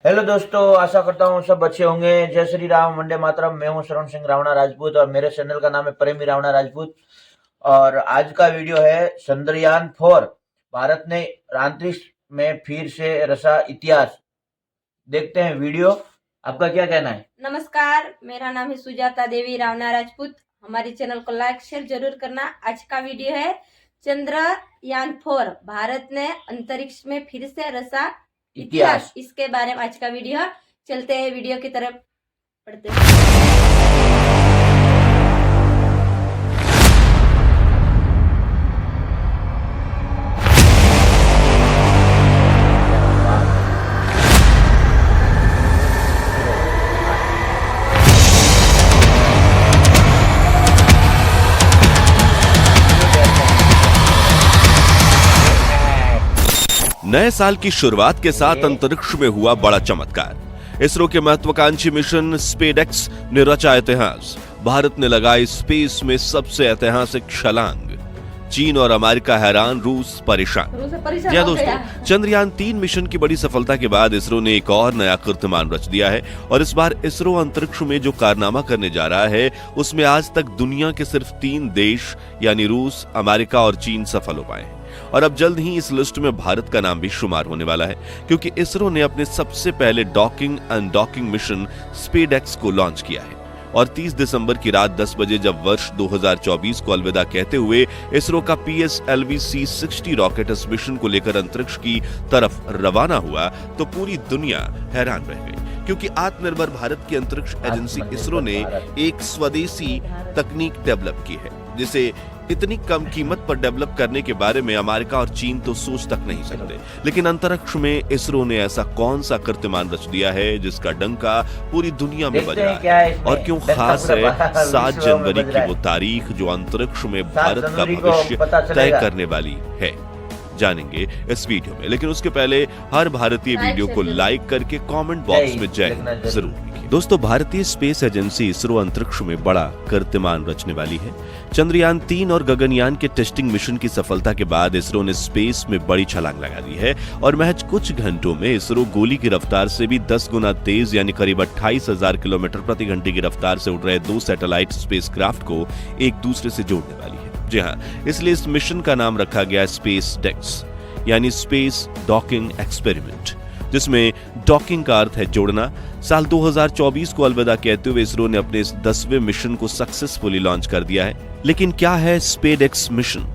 Hello दोस्तों, आशा करता हूँ सब अच्छे होंगे। जय श्री राम, वंदे मातरम। मैं हूँ श्रवण सिंह रावणा राजपूत और मेरे चैनल का नाम है प्रेमी रावणा राजपूत। और आज का वीडियो है चंद्रयान-4, भारत ने अंतरिक्ष में फिर से रचा इतिहास। देखते हैं वीडियो। आपका क्या कहना है? नमस्कार, मेरा नाम है सुजाता देवी रावणा राजपूत। हमारे चैनल को लाइक शेयर जरूर करना। आज का वीडियो है चंद्रयान-4, भारत ने अंतरिक्ष में फिर से रचा इतिहास। इसके बारे में आज का वीडियो। चलते हैं वीडियो की तरफ, पढ़ते हैं। नए साल की शुरुआत के साथ अंतरिक्ष में हुआ बड़ा चमत्कार। इसरो के महत्वाकांक्षी मिशन स्पेसएक्स ने रचा इतिहास। भारत ने लगाई स्पेस में सबसे ऐतिहासिक छलांग। चीन और अमेरिका हैरान, रूस परेशान। जी दोस्तों, चंद्रयान-3 मिशन की बड़ी सफलता के बाद इसरो ने एक और नया कीर्तिमान रच दिया है और इस बार इसरो अंतरिक्ष में जो कारनामा करने जा रहा है उसमें आज तक दुनिया के सिर्फ 3 देश यानी रूस, अमेरिका और चीन सफल हो पाए हैं। और अब जल्द ही इस लिस्ट में भारत का नाम भी शुमार होने वाला है, क्योंकि इसरो ने अपने सबसे पहले डॉकिंग अनडॉकिंग मिशन स्पेसएक्स को लॉन्च किया है। और 30 दिसंबर की रात 10 बजे जब वर्ष 2024 को अलविदा कहते हुए इसरो का PSLV C-60 रॉकेट इस मिशन को लेकर अंतरिक्ष की तरफ रवाना हुआ तो पूरी दुनिया हैरान रह गई, क्योंकि आत्मनिर्भर भारत की अंतरिक्ष एजेंसी इसरो ने एक स्वदेशी तकनीक डेवलप की है, जिसे इतनी कम कीमत पर डेवलप करने के बारे में अमेरिका और चीन तो सोच तक नहीं सकते। लेकिन अंतरिक्ष में इसरो ने ऐसा कौन सा कीर्तिमान रच दिया है जिसका डंका पूरी दुनिया में बज रहा है, और क्यों खास है 7 जनवरी की वो तारीख जो अंतरिक्ष में भारत का भविष्य तय करने वाली है, जानेंगे इस वीडियो में। लेकिन उसके पहले हर भारतीय वीडियो को लाइक करके कमेंट बॉक्स में जय हिंद जरूर लिखिए। दोस्तों, भारतीय स्पेस एजेंसी इसरो अंतरिक्ष में बड़ा कीर्तिमान रचने वाली है। चंद्रयान-3 और गगनयान के टेस्टिंग मिशन की सफलता के बाद इसरो ने स्पेस में बड़ी छलांग लगा दी है और महज कुछ घंटों में इसरो गोली की रफ्तार से भी 10 गुना तेज यानी करीब 28,000 किलोमीटर प्रति घंटे की रफ्तार से उड़ रहे 2 सैटेलाइट स्पेसक्राफ्ट को एक दूसरे से जोड़ने वाली है। जी हाँ, इसलिए इस मिशन का नाम रखा गया स्पेसएक्स यानी स्पेस डॉकिंग एक्सपेरिमेंट, जिसमें डॉकिंग का अर्थ है जोड़ना। साल 2024 को अलविदा कहते हुए इसरो ने अपने इस 10वें मिशन को सक्सेसफुली लॉन्च कर दिया है। लेकिन क्या है स्पेसएक्स मिशन,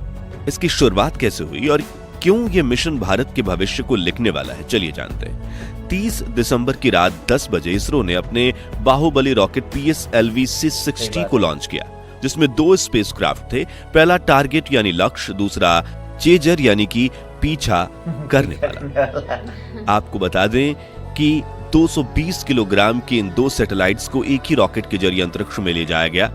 इसकी शुरुआत कैसे हुई और क्यों ये मिशन भारत के भविष्य को लिखने वाला है, चलिए जानते हैं। 30 दिसंबर की रात 10 बजे इसरो ने अपने बाहुबली रॉकेट PSLV C-60 को लॉन्च किया, जिसमें 2 स्पेसक्राफ्ट थे। पहला टारगेट यानी लक्ष्य, दूसरा चेजर यानी कि पीछा करने वाला। आपको बता दें कि 220 किलोग्राम के इन 2 सैटेलाइट्स को एक ही रॉकेट के जरिए अंतरिक्ष में ले जाया गया,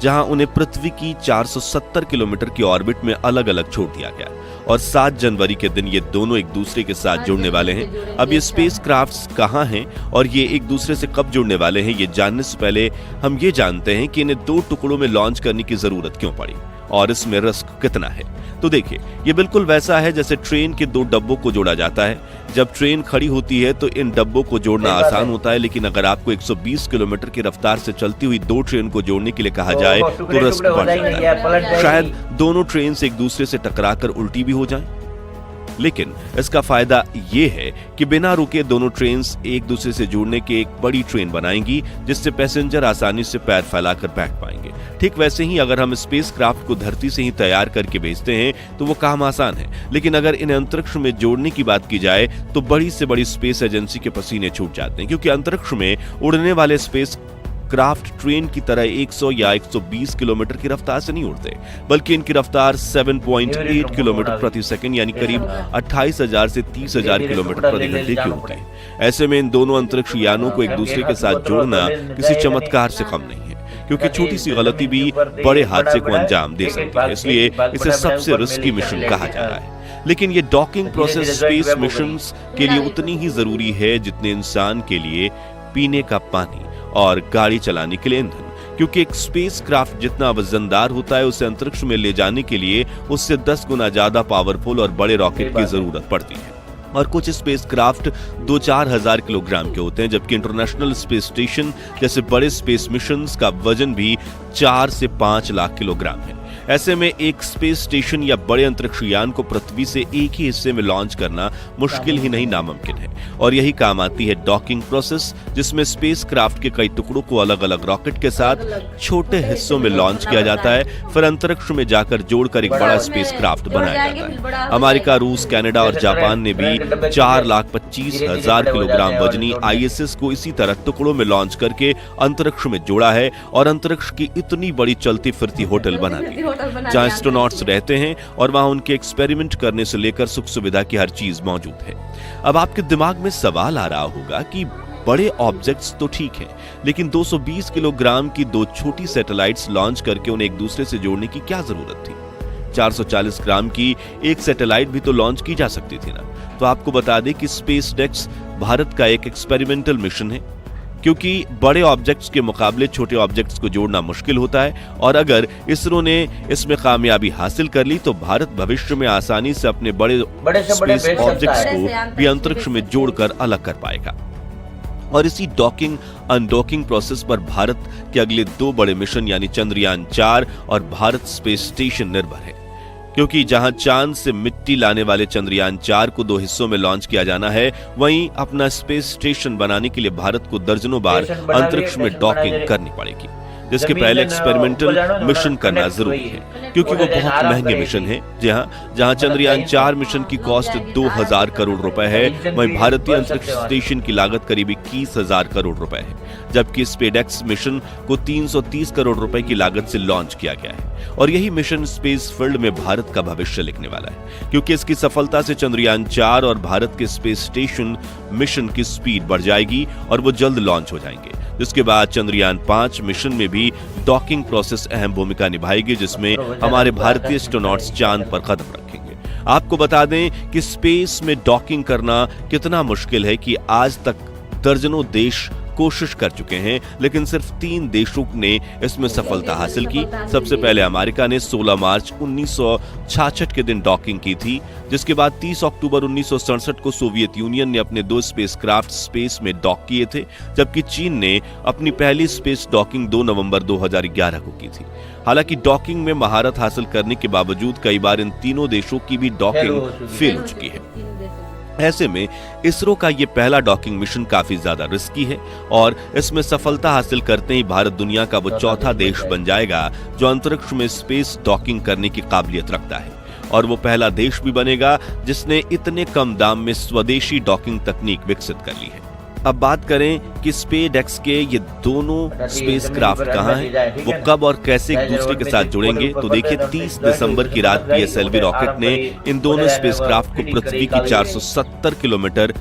जहां उन्हें पृथ्वी की 470 किलोमीटर की ऑर्बिट में अलग अलग छोड़ दिया गया। और 7 जनवरी के दिन ये दोनों एक दूसरे के साथ जुड़ने वाले हैं। अब ये स्पेसक्राफ्ट्स कहां हैं और ये एक दूसरे से कब जुड़ने वाले हैं, ये जानने से पहले हम ये जानते हैं कि इन्हें 2 टुकड़ों में लॉन्च करने की जरूरत क्यों पड़ी और इसमें रिस्क कितना है। तो देखिए, ये बिल्कुल वैसा है जैसे ट्रेन के 2 डब्बों को जोड़ा जाता है। जब ट्रेन खड़ी होती है तो इन डब्बों को जोड़ना आसान होता है, लेकिन अगर आपको 120 किलोमीटर की रफ्तार से चलती हुई 2 ट्रेन को जोड़ने के लिए कहा जाए तो रिस्क बढ़ जाता है। शायद दोनों ट्रेन से एक दूसरे से टकराकर उल्टी भी हो जाएं। लेकिन इसका फायदा ये है कि बिना रुके दोनों ट्रेन्स एक दूसरे से जुड़ने के एक बड़ी ट्रेन बनाएंगी, जिससे पैसेंजर आसानी से पैर फैलाकर बैठ पाएंगे। ठीक वैसे ही अगर हम स्पेसक्राफ्ट को धरती से ही तैयार करके भेजते हैं तो वो काम आसान है, लेकिन अगर इन्हें अंतरिक्ष में जोड़ने की बात की जाए तो बड़ी से बड़ी स्पेस एजेंसी के पसीने छूट जाते हैं, क्योंकि अंतरिक्ष में उड़ने वाले स्पेस क्राफ्ट ट्रेन की तरह 100 या 120 किलोमीटर की रफ्तार से नहीं उड़ते, बल्कि इनकी रफ्तार 7.8 किलोमीटर प्रति सेकंड यानी करीब 28,000 से 30,000 किलोमीटर प्रति घंटे की होती है। ऐसे में इन दोनों अंतरिक्ष यानों को एक दूसरे के साथ जोड़ना किसी चमत्कार से कम नहीं है, क्योंकि छोटी सी गलती भी बड़े हादसे को अंजाम दे सकती है। इसलिए इसे सबसे रिस्की मिशन कहा जा रहा है। लेकिन ये डॉकिंग प्रोसेस स्पेस मिशंस के लिए उतनी ही जरूरी है जितने इंसान के लिए पीने का पानी और गाड़ी चलाने के लिए ईंधन, क्योंकि एक स्पेसक्राफ्ट जितना वजनदार होता है उसे अंतरिक्ष में ले जाने के लिए उससे 10 गुना ज्यादा पावरफुल और बड़े रॉकेट की जरूरत पड़ती है। और कुछ स्पेसक्राफ्ट 2-4 हजार किलोग्राम के होते हैं, जबकि इंटरनेशनल स्पेस स्टेशन जैसे बड़े स्पेस मिशंस का वजन भी 4 से 5 लाख किलोग्राम है। ऐसे में एक स्पेस स्टेशन या बड़े अंतरिक्ष यान को पृथ्वी से एक ही हिस्से में लॉन्च करना मुश्किल ही नहीं नामुमकिन है। और यही काम आती है डॉकिंग प्रोसेस, जिसमें स्पेसक्राफ्ट के कई टुकड़ों को अलग अलग रॉकेट के साथ छोटे हिस्सों में लॉन्च किया जाता है, फिर अंतरिक्ष में जाकर जोड़कर एक बड़ा स्पेसक्राफ्ट बनाया जाता है। अमेरिका, रूस, कनाडा और जापान ने भी 4,25,000 किलोग्राम वजनी ISS को इसी तरह टुकड़ों में लॉन्च करके अंतरिक्ष में जोड़ा है और अंतरिक्ष की इतनी बड़ी चलती फिरती होटल बना दी जहां एस्ट्रोनॉट्स रहते हैं और वहां उनके एक्सपेरिमेंट करने से लेकर सुख सुविधा की हर चीज मौजूद है। अब आपके दिमाग में सवाल आ रहा होगा कि बड़े ऑब्जेक्ट्स तो ठीक हैं, लेकिन 220 किलोग्राम की 2 छोटी सैटेलाइट्स लॉन्च करके उन्हें एक दूसरे से जोड़ने की क्या जरूरत थी? 440 ग्राम की एक सैटेलाइट भी तो लॉन्च की जा सकती थी ना। तो आपको बता दें कि स्पेसडेक्स भारत का एक एक्सपेरिमेंटल मिशन है, क्योंकि बड़े ऑब्जेक्ट्स के मुकाबले छोटे ऑब्जेक्ट्स को जोड़ना मुश्किल होता है और अगर इसरो ने इसमें कामयाबी हासिल कर ली तो भारत भविष्य में आसानी से अपने बड़े स्पेस ऑब्जेक्ट्स को भी अंतरिक्ष में जोड़कर अलग कर पाएगा। और इसी डॉकिंग अनडॉकिंग प्रोसेस पर भारत के अगले 2 बड़े मिशन यानी चंद्रयान 4 और भारत स्पेस स्टेशन निर्भर है, क्योंकि जहां चांद से मिट्टी लाने वाले चंद्रयान 4 को 2 हिस्सों में लॉन्च किया जाना है, वहीं अपना स्पेस स्टेशन बनाने के लिए भारत को दर्जनों बार अंतरिक्ष में डॉकिंग करनी पड़ेगी, जिसके पहले एक्सपेरिमेंटल मिशन करना जरूरी है, क्योंकि वो बहुत महंगे मिशन है। जहां चंद्रयान 4 मिशन की कॉस्ट 2000 करोड़ रुपए है, वहीं भारतीय अंतरिक्ष स्टेशन की लागत करीब 21,000 करोड़ रुपए है, जबकि स्पेसडेक्स मिशन को 330 करोड़ रुपए की लागत से लॉन्च किया गया है। और यही मिशन स्पेस फील्ड में भारत का भविष्य लिखने वाला है, क्योंकि इसकी सफलता से चंद्रयान 4 और भारत के स्पेस स्टेशन मिशन की स्पीड बढ़ जाएगी और वो जल्द लॉन्च हो जाएंगे। जिसके बाद चंद्रयान 5 मिशन में भी डॉकिंग प्रोसेस अहम भूमिका निभाएगी, जिसमें हमारे भारतीय एस्ट्रोनॉट्स चांद पर कदम रखेंगे। आपको बता दें कि स्पेस में डॉकिंग करना कितना मुश्किल है कि आज तक दर्जनों देश कोशिश कर चुके हैं, लेकिन सिर्फ 3 देशों ने इसमें सफलता हासिल की। सबसे पहले अमेरिका ने 16 मार्च 1966 के दिन डॉकिंग की थी, जिसके बाद 30 अक्टूबर 1967 को सोवियत यूनियन ने अपने 2 स्पेसक्राफ्ट स्पेस में डॉक किए थे, जबकि चीन ने अपनी पहली स्पेस डॉकिंग 2 नवंबर 2011 को की थी। हालांकि डॉकिंग में महारत हासिल करने के बावजूद कई बार इन तीनों देशों की भी डॉकिंग फेल हो चुकी है। ऐसे में इसरो का ये पहला डॉकिंग मिशन काफी ज्यादा रिस्की है और इसमें सफलता हासिल करते ही भारत दुनिया का वो चौथा देश बन जाएगा जो अंतरिक्ष में स्पेस डॉकिंग करने की काबिलियत रखता है, और वो पहला देश भी बनेगा जिसने इतने कम दाम में स्वदेशी डॉकिंग तकनीक विकसित कर ली है। अब बात करें कि स्पेसडेक्स के ये दोनों स्पेसक्राफ्ट कहां हैं, वो कब और कैसे एक दूसरे के साथ जुड़ेंगे, तो देखिए 30 दिसंबर की रात PSLV रॉकेट ने इन दोनों स्पेसक्राफ्ट को पृथ्वी की 470 किलोमीटर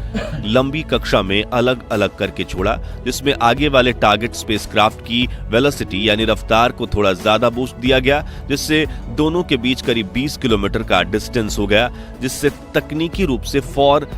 लंबी कक्षा में अलग अलग करके छोड़ा, जिसमें आगे वाले टारगेट स्पेसक्राफ्ट की वेलोसिटी यानी रफ्तार को थोड़ा ज्यादा बूस्ट दिया गया, जिससे दोनों के बीच करीब 20 किलोमीटर का डिस्टेंस हो गया, जिससे तकनीकी रूप से फॉर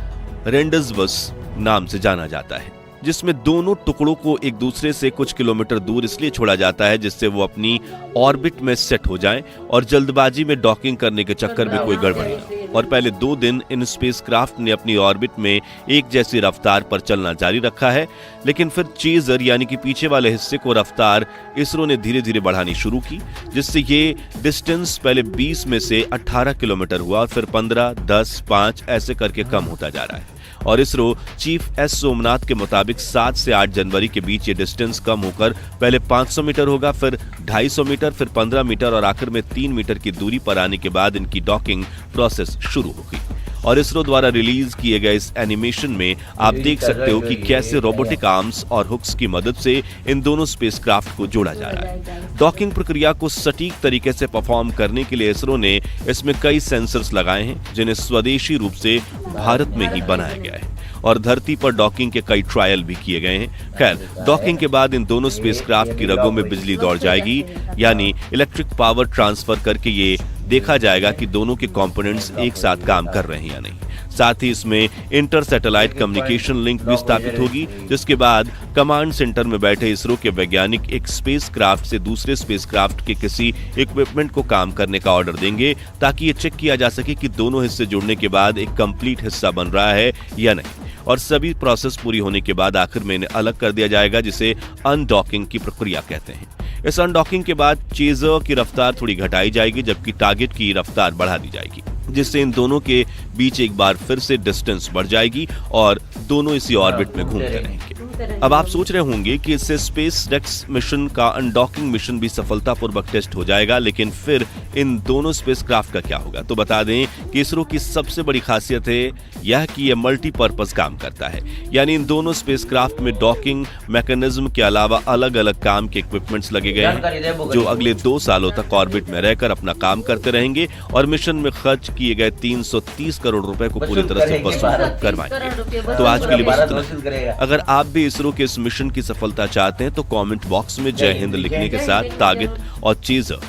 रेंडजवस नाम से जाना जाता है, जिसमें दोनों टुकड़ों को एक दूसरे से कुछ किलोमीटर दूर इसलिए छोड़ा जाता है जिससे वो अपनी ऑर्बिट में सेट हो जाएं और जल्दबाजी में डॉकिंग करने के चक्कर में कोई गड़बड़ी ना। और पहले 2 दिन इन स्पेसक्राफ्ट ने अपनी ऑर्बिट में एक जैसी रफ्तार पर चलना जारी रखा है, लेकिन फिर चेजर यानी कि पीछे वाले हिस्से को रफ्तार इसरो ने धीरे धीरे बढ़ानी शुरू की, जिससे ये डिस्टेंस पहले 20 में से 18 किलोमीटर हुआ और फिर 15, 10, 5 ऐसे करके कम होता जा रहा है। और इसरो चीफ एस सोमनाथ के मुताबिक 7 से 8 जनवरी के बीच ये डिस्टेंस कम होकर पहले 500 मीटर होगा, फिर 250 मीटर, फिर 15 मीटर और आखिर में 3 मीटर की दूरी पर आने के बाद इनकी डॉकिंग प्रोसेस शुरू होगी। और इसरो द्वारा रिलीज किए गए इस एनिमेशन में आप देख सकते हो कि कैसे रोबोटिक आर्म्स और हुक्स की मदद से इन दोनों स्पेसक्राफ्ट को जोड़ा जा रहा है। डॉकिंग प्रक्रिया को सटीक तरीके से परफॉर्म करने के लिए इसरो ने इसमें कई सेंसर्स लगाए हैं, जिन्हें स्वदेशी रूप से भारत में ही बनाया गया है, और धरती पर डॉकिंग के कई ट्रायल भी किए गए हैं। खैर, डॉकिंग के बाद इन दोनों स्पेसक्राफ्ट की रगों में बिजली दौड़ जाएगी, यानी इलेक्ट्रिक पावर ट्रांसफर करके ये देखा जाएगा कि दोनों के कंपोनेंट्स एक साथ काम कर रहे हैं या नहीं। साथ ही इसमें इंटर सैटेलाइट कम्युनिकेशन लिंक भी स्थापित होगी, जिसके बाद कमांड सेंटर में बैठे इसरो के वैज्ञानिक एक स्पेसक्राफ्ट से दूसरे स्पेसक्राफ्ट के किसी इक्विपमेंट को काम करने का ऑर्डर देंगे, ताकि ये चेक किया जा सके कि दोनों हिस्से जुड़ने के बाद एक कंप्लीट हिस्सा बन रहा है या नहीं। और सभी प्रोसेस पूरी होने के बाद आखिर में इन्हें अलग कर दिया जाएगा, जिसे अनडॉकिंग की प्रक्रिया कहते हैं। इस अनडॉकिंग के बाद चेजर की रफ्तार थोड़ी घटाई जाएगी, जबकि टारगेट की रफ्तार बढ़ा दी जाएगी, जिससे इन दोनों के बीच एक बार फिर से डिस्टेंस बढ़ जाएगी और दोनों इसी ऑर्बिट में घूमते रहेंगे। अब आप सोच रहे होंगे कि इससे स्पेसडेक्स मिशन का अनडॉकिंग मिशन भी सफलतापूर्वक टेस्ट हो जाएगा, लेकिन फिर इन दोनों स्पेसक्राफ्ट का क्या होगा? तो बता दें कि इसरो की सबसे बड़ी खासियत है यह कि यह मल्टीपर्पज काम करता है, यानी इन दोनों स्पेसक्राफ्ट में डॉकिंग मैकेनिज्म के अलावा अलग अलग काम के इक्विपमेंट्स लगे गए हैं, जो अगले 2 सालों तक ऑर्बिट में रहकर अपना काम करते रहेंगे और मिशन में खर्च किए गए 330 करोड़ रुपए को पूरी तरह से वसूल करवाएंगे। तो आज के लिए बस इतना। अगर आप भी इसरो के इस मिशन की सफलता चाहते हैं तो कमेंट बॉक्स में जय हिंद लिखने के साथ टारगेट और चेजर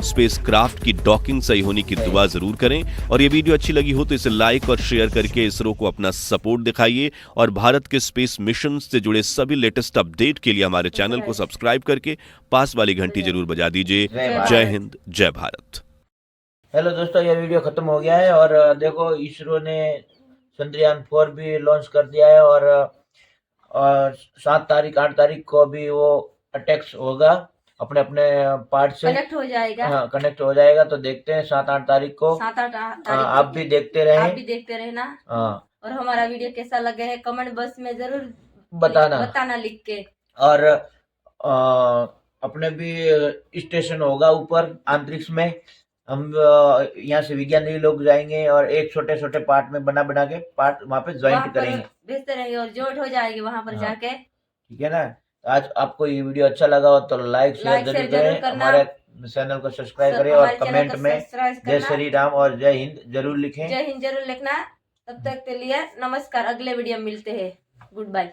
स्पेसक्राफ्ट की डॉकिंग सही होने की दुआ जरूर करें। और ये वीडियो अच्छी लगी हो तो इसे लाइक और शेयर करके इसरो को अपना सपोर्ट दिखाइए, और भारत के स्पेस मिशन से जुड़े सभी लेटेस्ट अपडेट के लिए हमारे चैनल को सब्सक्राइब करके पास वाली घंटी जरूर बजा दीजिए। जय हिंद, जय भारत। हेलो दोस्तों, ये वीडियो खत्म हो गया है और देखो इसरो ने चंद्रयान 4 भी लॉन्च कर दिया है और 7 तारीख 8 तारीख को भी वो अटैक्स होगा अपने अपने पार्ट से कनेक्ट हो जाएगा। हाँ, कनेक्ट हो जाएगा। तो देखते हैं 7-8 तारीख को। 7-8 तारीख आप भी देखते रहे, आप भी देखते रहना। हाँ, और हमारा वीडियो कैसा लगे है कमेंट बॉक्स में जरूर बताना लिख के। और अपने भी स्टेशन होगा ऊपर अंतरिक्ष में। हम यहाँ से विज्ञानी लोग जाएंगे और एक छोटे छोटे पार्ट में बना बना के पार्ट वहाँ पे ज्वाइंट करेंगे, भेजते रहेंगे और जोड़ हो जाएगी वहाँ पर जाके। ठीक है ना। आज आपको ये वीडियो अच्छा लगा हो तो लाइक शेयर जरूर करें, हमारे चैनल को सब्सक्राइब करें और कमेंट में जय श्री राम और जय हिंद जरूर लिखें। जय हिंद जरूर लिखना। तब तक के लिए नमस्कार, अगले वीडियो में मिलते हैं। Good bye.